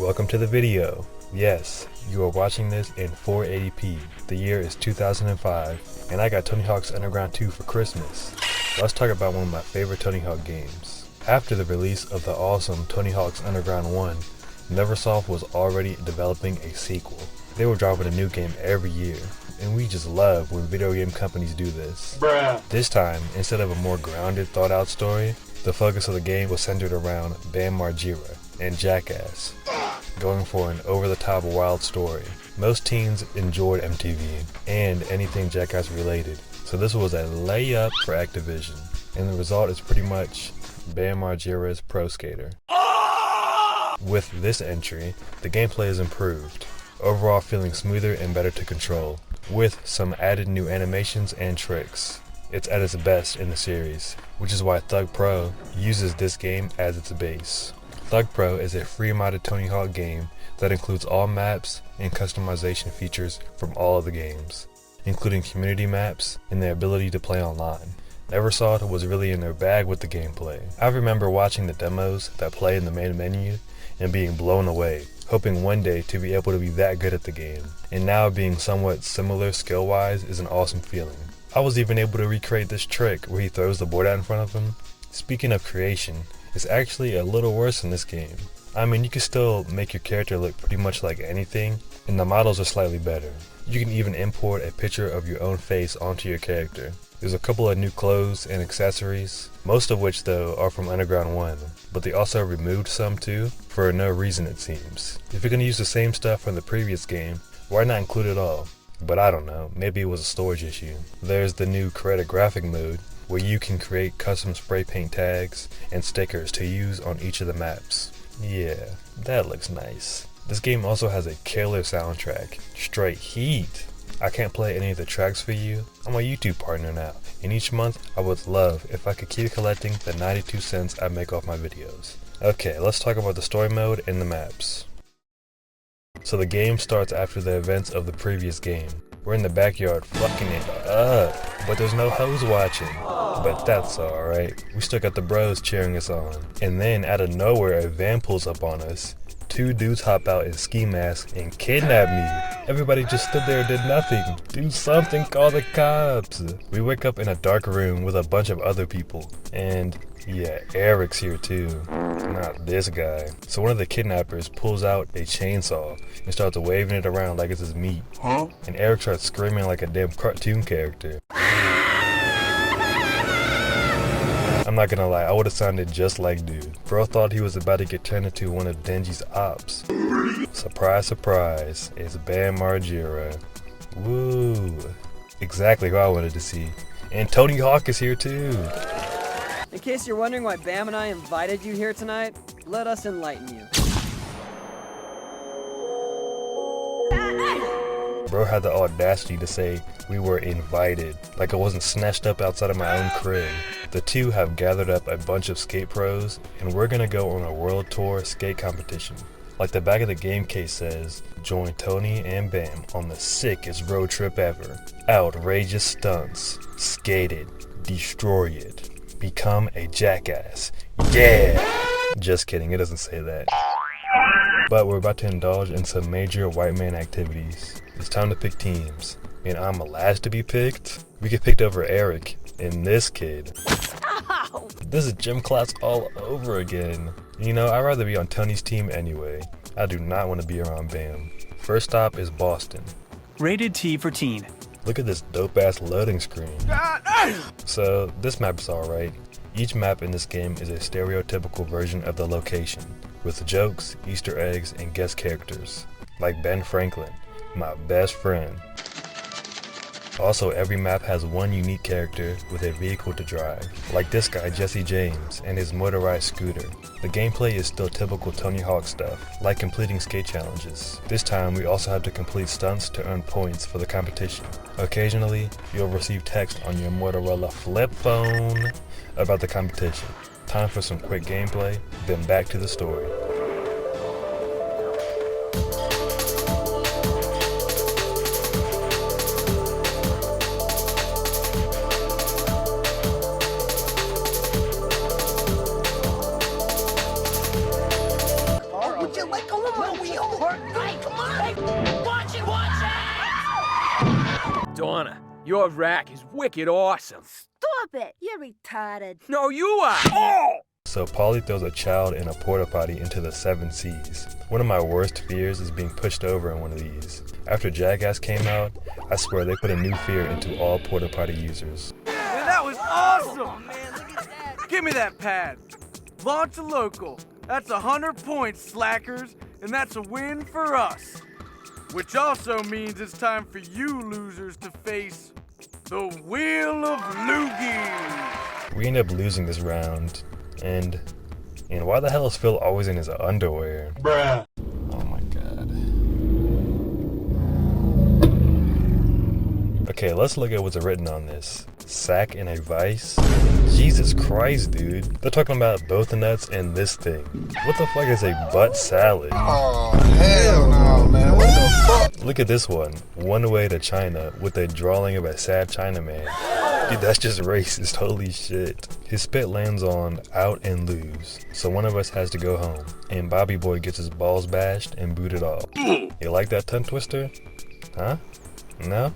welcome to the video. Yes, you are watching this in 480p. The year is 2005, and I got Tony Hawk's Underground 2 for Christmas. Let's talk about one of my favorite Tony Hawk games. After the release of the awesome Tony Hawk's Underground 1, Neversoft was already developing a sequel. They were dropping a new game every year, and we just love when video game companies do this. This time, instead of a more grounded, thought-out story, the focus of the game was centered around Bam Margera and Jackass, going for an over-the-top wild story. Most teens enjoyed MTV and anything Jackass related, so this was a layup for Activision, and the result is pretty much Bam Margera's Pro Skater. With this entry, the gameplay is improved, overall feeling smoother and better to control, with some added new animations and tricks. It's at its best in the series, which is why Thug Pro uses this game as its base. Thug Pro is a free modded Tony Hawk game that includes all maps and customization features from all of the games, including community maps and the ability to play online. Neversoft was really in their bag with the gameplay. I remember watching the demos that play in the main menu and being blown away, hoping one day to be able to be that good at the game. And now being somewhat similar skill-wise is an awesome feeling. I was even able to recreate this trick where he throws the board out in front of him. Speaking of creation, it's actually a little worse in this game. I mean, you can still make your character look pretty much like anything, and the models are slightly better. You can even import a picture of your own face onto your character. There's a couple of new clothes and accessories, most of which though are from Underground 1, but they also removed some too, for no reason it seems. If you're gonna use the same stuff from the previous game, why not include it all? But I don't know, maybe it was a storage issue. There's the new Create a Graphic mode, where you can create custom spray paint tags and stickers to use on each of the maps. Yeah, that looks nice. This game also has a killer soundtrack, straight heat. I can't play any of the tracks for you. I'm a YouTube partner now, and each month I would love if I could keep collecting the 92 cents I make off my videos. Okay, let's talk about the story mode and the maps. So the game starts after the events of the previous game. We're in the backyard fucking it up, but there's no hoes watching. But that's alright, we still got the bros cheering us on. And then out of nowhere a van pulls up on us. Two dudes hop out in ski masks and kidnap me. Everybody just stood there and did nothing. Do something, call the cops. We wake up in a dark room with a bunch of other people. And yeah, Eric's here too. Not this guy. So one of the kidnappers pulls out a chainsaw and starts waving it around like it's his meat. And Eric starts screaming like a damn cartoon character. I'm not gonna lie, I would've sounded just like dude. Bro thought he was about to get turned into one of Denji's ops. Surprise, surprise, it's Bam Margera. Woo. Exactly who I wanted to see. And Tony Hawk is here too. In case you're wondering why Bam and I invited you here tonight, let us enlighten you. Bro had the audacity to say we were invited, like I wasn't snatched up outside of my own crib. The two have gathered up a bunch of skate pros, and we're gonna go on a world tour skate competition. Like the back of the game case says, join Tony and Bam on the sickest road trip ever. Outrageous stunts, skate it, destroy it, become a jackass, yeah! Just kidding, it doesn't say that. But we're about to indulge in some major white man activities. It's time to pick teams, and I'm the last to be picked. We get picked over Eric and this kid. Ow! This is gym class all over again. You know, I'd rather be on Tony's team anyway. I do not want to be around Bam. First stop is Boston. Rated T for teen. Look at this dope ass loading screen. So this map is alright. Each map in this game is a stereotypical version of the location, with jokes, Easter eggs, and guest characters, like Ben Franklin, my best friend. Also, every map has one unique character with a vehicle to drive, like this guy Jesse James and his motorized scooter. The gameplay is still typical Tony Hawk stuff, like completing skate challenges. This time we also have to complete stunts to earn points for the competition. Occasionally, you'll receive text on your Motorola flip phone about the competition. Time for some quick gameplay, then back to the story. Would you like a little No, we are. Hey, come on. Hey, watch it, watch it! Donna, your rack is wicked awesome. Stop it! You're retarded. No, you are. Oh! So Polly throws a child in a porta potty into the 7 seas. One of my worst fears is being pushed over in one of these. After Jackass came out, I swear they put a new fear into all porta potty users. Man, that was awesome! Man, look at that. Give me that pad. Launch a local. That's 100 points, slackers, and that's a win for us. Which also means it's time for you losers to face the Wheel of Loogie. We end up losing this round, and why the hell is Phil always in his underwear? Bruh. Oh my god. Okay, let's look at what's written on this. Sack and a vice? Jesus Christ, dude. They're talking about both the nuts and this thing. What the fuck is a butt salad? Oh, hell no, man. What the fuck? Look at this one. One Way to China with a drawing of a sad Chinaman. Dude, that's just racist. Holy shit. His spit lands on out and lose. So one of us has to go home. And Bobby Boy gets his balls bashed and booted off. You like that tongue twister? Huh? No?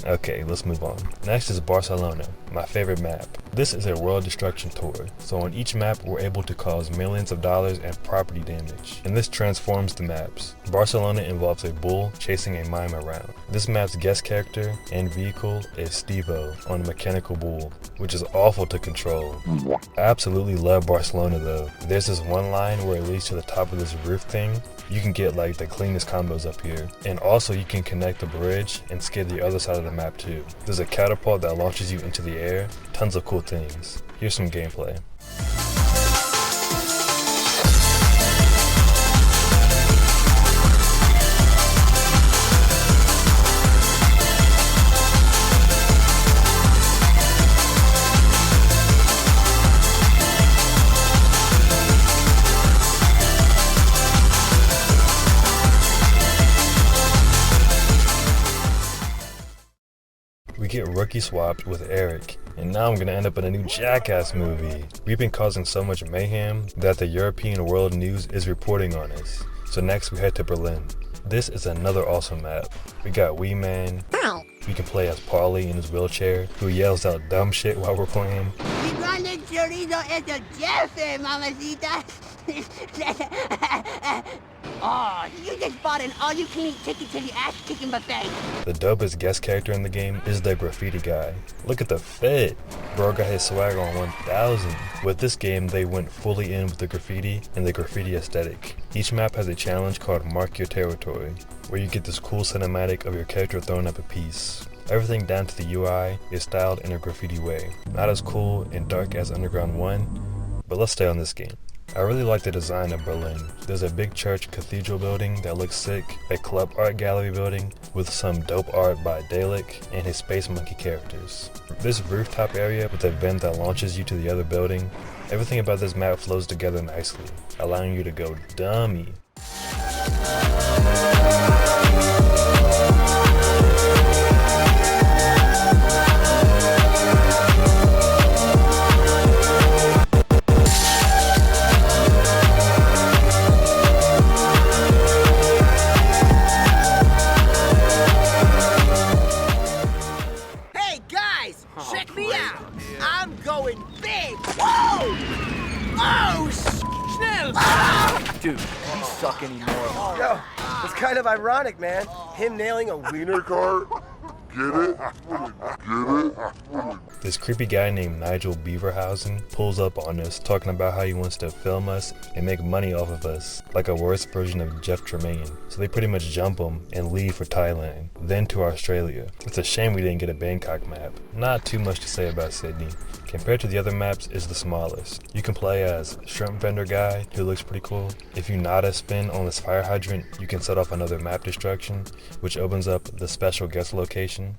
Okay, let's move on. Next is Barcelona, my favorite map. This is a world destruction tour, so on each map we're able to cause millions of dollars in property damage, and this transforms the maps. Barcelona involves a bull chasing a mime around. This map's guest character and vehicle is Steve-O on a mechanical bull, which is awful to control. I absolutely love Barcelona though. There's this one line where it leads to the top of this roof thing. You can get like the cleanest combos up here. And also you can connect the bridge and skid the other side of the map too. There's a catapult that launches you into the air. Tons of cool things. Here's some gameplay. We get rookie swapped with Eric, and now I'm gonna end up in a new Jackass movie. We've been causing so much mayhem that the European World News is reporting on us. So next we head to Berlin. This is another awesome map. We got Wee Man. We can play as Paulie in his wheelchair, who yells out dumb shit while we're playing. Oh, you just bought an all-you-can-eat ticket to the ass-kicking buffet. The dopest guest character in the game is the graffiti guy. Look at the fit. Bro got his swag on 1000. With this game, they went fully in with the graffiti and the graffiti aesthetic. Each map has a challenge called Mark Your Territory, where you get this cool cinematic of your character throwing up a piece. Everything down to the UI is styled in a graffiti way. Not as cool and dark as Underground 1, but let's stay on this game. I really like the design of Berlin. There's a big church cathedral building that looks sick, a club art gallery building with some dope art by Dalek and his Space Monkey characters. This rooftop area with a vent that launches you to the other building, everything about this map flows together nicely, allowing you to go dummy. Check me out! I'm going big! Whoa! Oh, schnell! Dude, we suck anymore. Yo, it's kind of ironic, man. Him nailing a wiener cart. Get it? Get it? This creepy guy named Nigel Beaverhausen pulls up on us talking about how he wants to film us and make money off of us, like a worse version of Jeff Tremaine. So they pretty much jump him and leave for Thailand, then to Australia. It's a shame we didn't get a Bangkok map. Not too much to say about Sydney. Compared to the other maps, it's the smallest. You can play as Shrimp Vendor Guy, who looks pretty cool. If you nod a spin on this fire hydrant, you can set off another map destruction, which opens up the special guest location.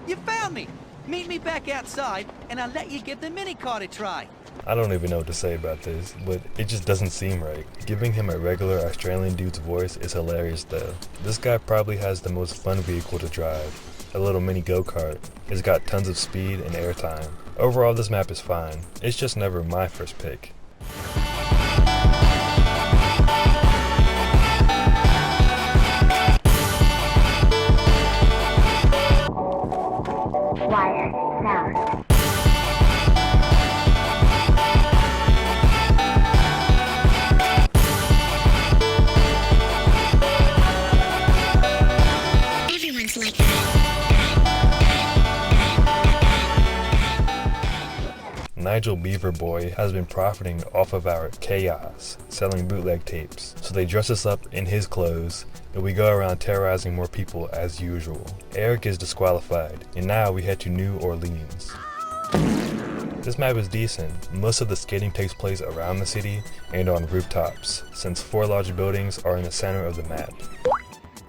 You found me! Meet me back outside, and I'll let you give the mini-cart a try. I don't even know what to say about this, but it just doesn't seem right. Giving him a regular Australian dude's voice is hilarious though. This guy probably has the most fun vehicle to drive. A little mini go-kart. It's got tons of speed and airtime. Overall, this map is fine. It's just never my first pick. Nigel Beaverboy has been profiting off of our chaos, selling bootleg tapes. So they dress us up in his clothes, and we go around terrorizing more people as usual. Eric is disqualified, and now we head to New Orleans. This map is decent. Most of the skating takes place around the city and on rooftops, since 4 large buildings are in the center of the map.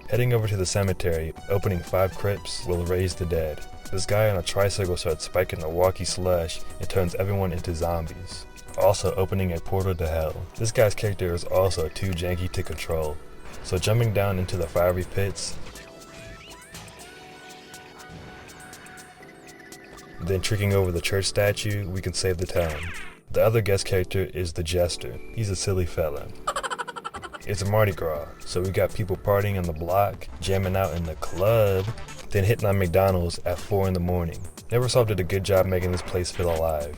Heading over to the cemetery, opening 5 crypts will raise the dead. This guy on a tricycle starts spiking the walkie slush and turns everyone into zombies. Also opening a portal to hell. This guy's character is also too janky to control, so jumping down into the fiery pits, then tricking over the church statue, we can save the town. The other guest character is the Jester. He's a silly fella. It's a Mardi Gras, so we got people partying on the block, jamming out in the club, then hitting on McDonald's at 4 in the morning. Neversoft did a good job making this place feel alive.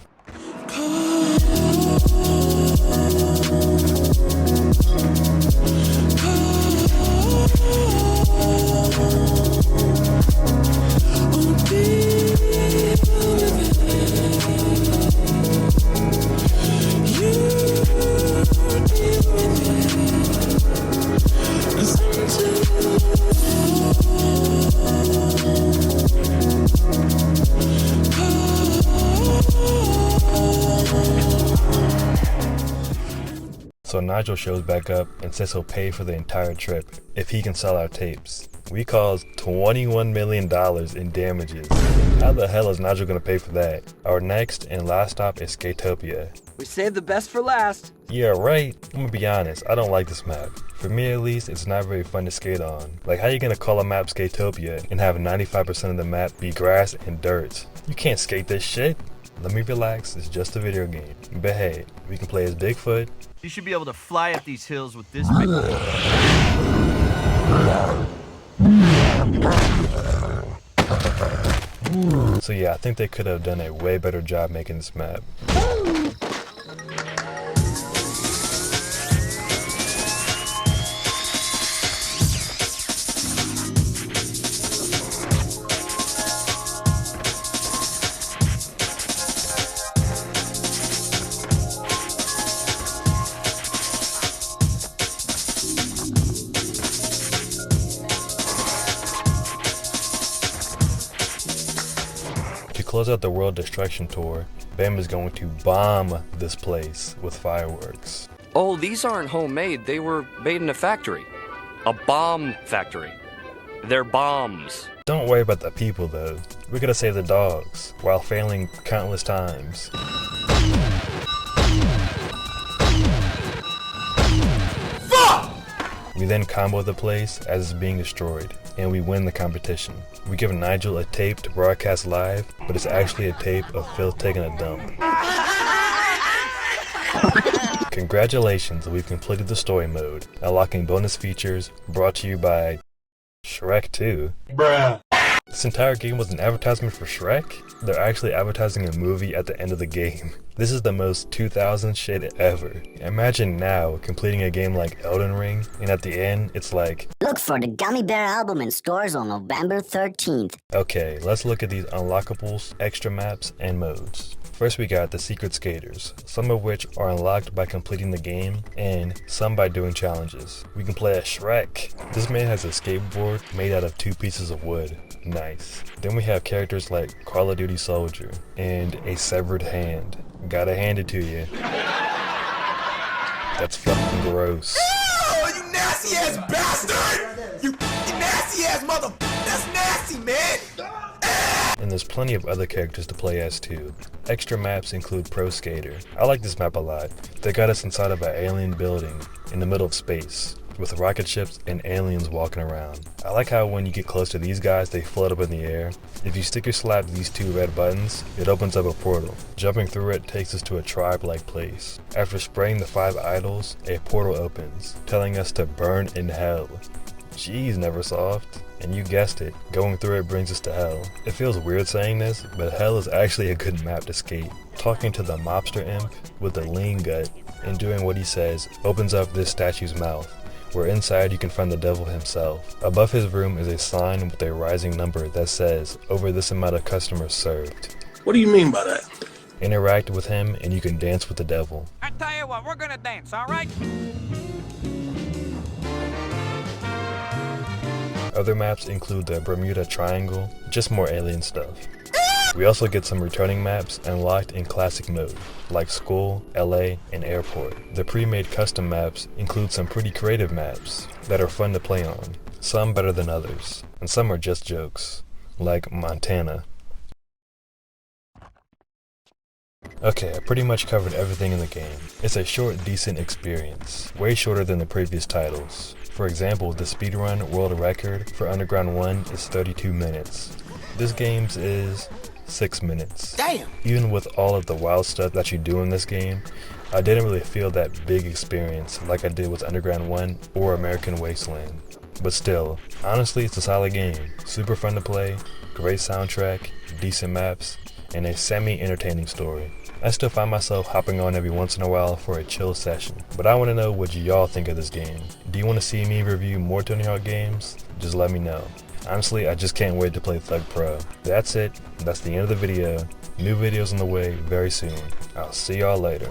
So Nigel shows back up and says he'll pay for the entire trip if he can sell our tapes. We caused $21 million in damages. How the hell is Nigel gonna pay for that? Our next and last stop is Skatopia. We saved the best for last. Yeah, right. I'm gonna be honest, I don't like this map. For me at least, it's not very fun to skate on. Like, how you gonna call a map Skatopia and have 95% of the map be grass and dirt? You can't skate this shit. Let me relax, it's just a video game. But hey, we can play as Bigfoot. You should be able to fly up these hills with this big... So yeah, I think they could have done a way better job making this map. To close out the World Destruction Tour, Bam is going to bomb this place with fireworks. Oh, these aren't homemade. They were made in a factory. A bomb factory. They're bombs. Don't worry about the people though. We gotta save the dogs, while failing countless times. We then combo the place as it's being destroyed, and we win the competition. We give Nigel a tape to broadcast live, but it's actually a tape of Phil taking a dump. Congratulations, we've completed the story mode, unlocking bonus features brought to you by Shrek 2. Bruh. This entire game was an advertisement for Shrek? They're actually advertising a movie at the end of the game. This is the most 2000 shit ever. Imagine now completing a game like Elden Ring, and at the end, it's like, look for the Gummy Bear album in stores on November 13th. Okay, let's look at these unlockables, extra maps, and modes. First we got the Secret Skaters, some of which are unlocked by completing the game, and some by doing challenges. We can play as Shrek. This man has a skateboard made out of 2 pieces of wood. Nice. Then we have characters like Call of Duty Soldier, and a severed hand. Gotta hand it to you. That's fucking gross. Oh, you nasty ass bastard! You nasty ass mother... That's nasty, man! And there's plenty of other characters to play as too. Extra maps include Pro Skater. I like this map a lot. They got us inside of an alien building in the middle of space, with rocket ships and aliens walking around. I like how when you get close to these guys, they float up in the air. If you stick or slap these 2 red buttons, it opens up a portal. Jumping through it takes us to a tribe-like place. After spraying the 5 idols, a portal opens, telling us to burn in hell. Jeez, Neversoft. And you guessed it, going through it brings us to hell. It feels weird saying this, but hell is actually a good map to skate. Talking to the mobster imp with the lean gut and doing what he says opens up this statue's mouth, where inside you can find the devil himself. Above his room is a sign with a rising number that says, over this amount of customers served. What do you mean by that? Interact with him and you can dance with the devil. I tell you what, we're gonna dance, all right? Other maps include the Bermuda Triangle, just more alien stuff. We also get some returning maps unlocked in classic mode, like School, LA, and Airport. The pre-made custom maps include some pretty creative maps that are fun to play on, some better than others, and some are just jokes, like Montana. Okay, I pretty much covered everything in the game. It's a short, decent experience, way shorter than the previous titles. For example, the speedrun world record for Underground 1 is 32 minutes. This game's is 6 minutes. Damn! Even with all of the wild stuff that you do in this game, I didn't really feel that big experience like I did with Underground 1 or American Wasteland. But still, honestly, it's a solid game. Super fun to play, great soundtrack, decent maps, and a semi-entertaining story. I still find myself hopping on every once in a while for a chill session. But I want to know what y'all think of this game. Do you want to see me review more Tony Hawk games? Just let me know. Honestly, I just can't wait to play Thug Pro. That's it. That's the end of the video. New videos on the way very soon. I'll see y'all later.